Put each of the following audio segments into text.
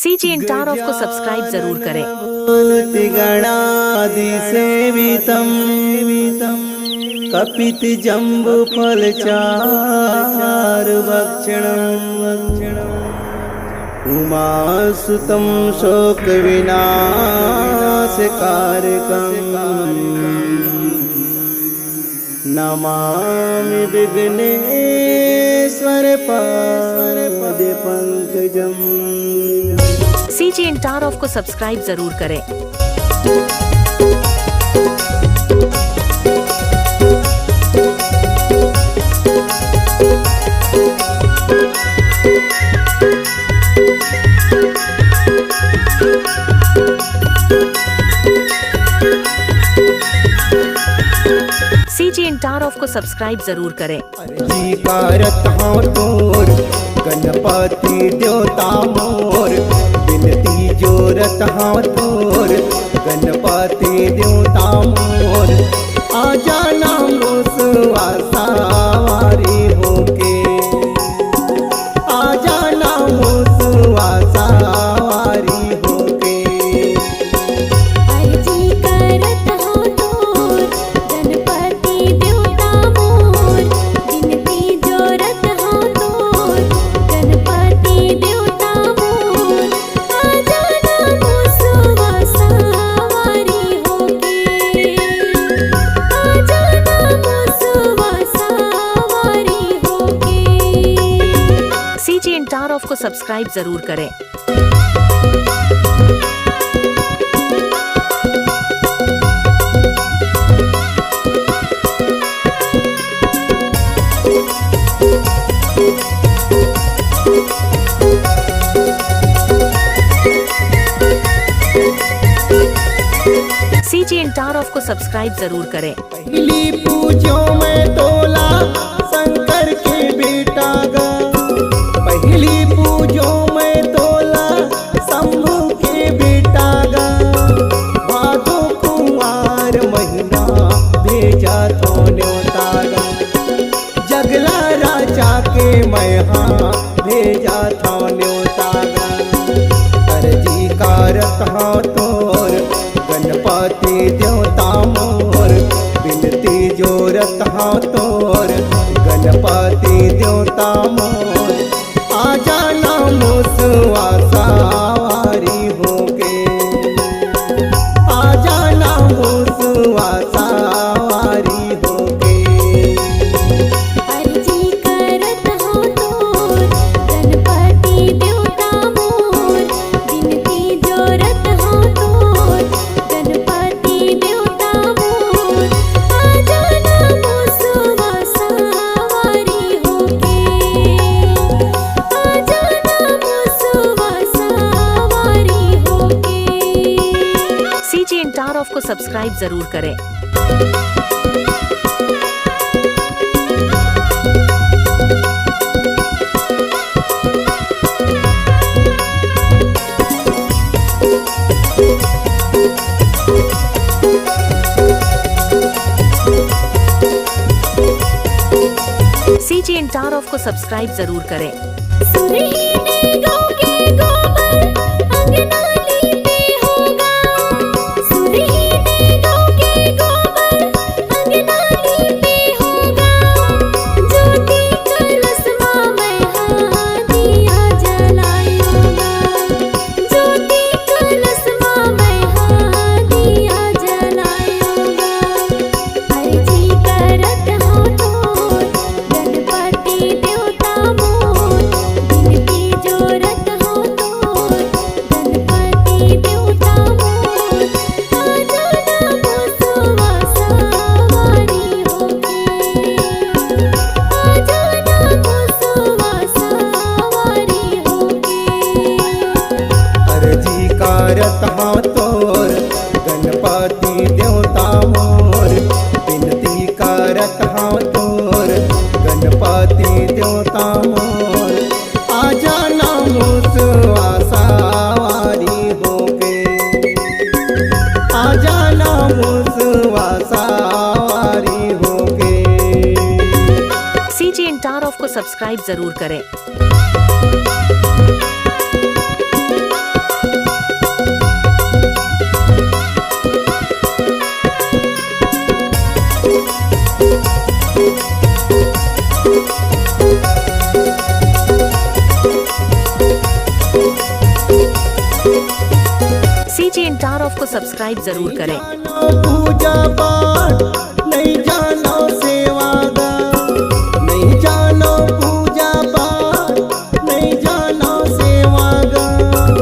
CG Intarov को subscribe जरूर करें। गणादिसेवितं कपित जम्बु फलचारुभक्षणम् उमासुतं शोकविनाशकारकम् नमामि विघ्नेश्वर पादपङ्कजम्। CG Intarov को सब्सक्राइब जरूर करें। CG Intarov को सब्सक्राइब जरूर करें। जी कारत हाँ तोर गणपति देवता मोर बिनती जोरत हाँ तोर गणपति देवता मोर आजा नाम सवारी होके आजा नाम सवारी होके। अर्जी करत हो तोर गणपति देवता मोर बिनती जोरत हो तोर गणपति देवता मोर आजा नाम सवारी होके आजा नाम सवारी होके। CG Intarov को सब्सक्राइब जरूर करें। CG Intarov को सब्सक्राइब जरूर करें। पहली पूजो में तोला शंकर के बेटा गा पहली पूजो में तोला शंभू के बेटा गा भादो कुंवार महीना भेजा तो न्योता गा जगला राजा के मैहा भेजा था न्योता गा। अर्जी कारत हाँ तोर गणपति देवता मोर बिनती जोरत हाँ तोर गणपति देवता मोर आजा नाम सवारी होके आजा नाम सवारी होके। अर्जी करत हो तोर गणपति देवता मोर बिनती जोरत हो तोर गणपति देवता मोर आजा नाम सवारी होके आजा नाम सवारी होके। CG Intarov को सब्सक्राइब जरूर करें। CG Intarov को सब्सक्राइब जरूर करें। सुरही ने गाँव के गोबर अंगना लीपे होगा सुरही ने गाँव के गोबर अंगना लीपे होगा ज्योति कलशमा में दिया जलाएगा ज्योति कलशमा में दिया जलाएगा। अर्जी करत हो तोर गणपति देवता मोर बिनती जोरत हो तोर गणपति देवता मोर आजा नाम सवारी होके आजा नाम सवारी होके। अर्जी कारत हाँ तोर गणपति देवता मोर बिनती करत हाँ तोर गणपति देवता मोर आजा नाम सवारी होके आजा नाम सवारी होके। CG Intarov को सब्सक्राइब जरूर करें। CGN Tower of को सब्सक्राइब जरूर करें। जानो पूजा पाठ नहीं जानो सेवा गान, नहीं जानो पूजा पाठ नहीं जानो सेवा गान।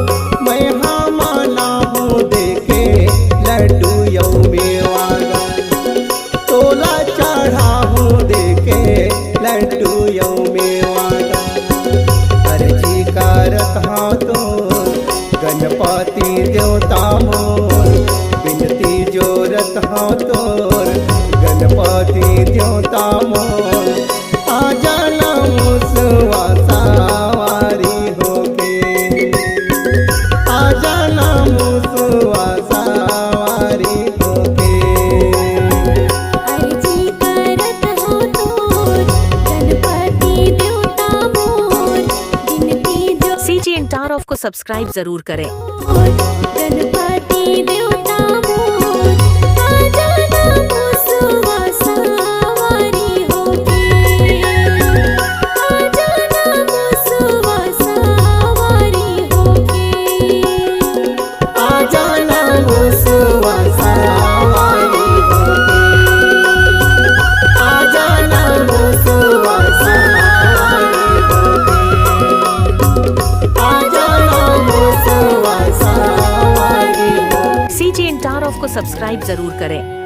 मैं हाँ माना हूँ देखे लड्डू यौ मेवा गान, तोला चढ़ा हूँ देखे लड्डू यौ मेवा गान। अर्जी करत हाँ तो गणपति देवता मोर, बिनती जोरत हाँ तोर गणपति देवता मोर। आ जाना मुसवा सवारी होके, आ जाना मुसवा सवारी होके। अर्जी करत हो तोर गणपति देवता मोर, बिनती जो CGN Tower of को सब्सक्राइब जरूर करें। गणपति देवता मोर, आ जाना मुसवा सवारी होके, आ जाना मुसवा सवारी होके। आ जाना मुसवा सवारी होके, आ जाना मुसवा सवारी होके, आ जाना मुसवा सवारी होके। CGN Tower of को सब्सक्राइब जरूर करें।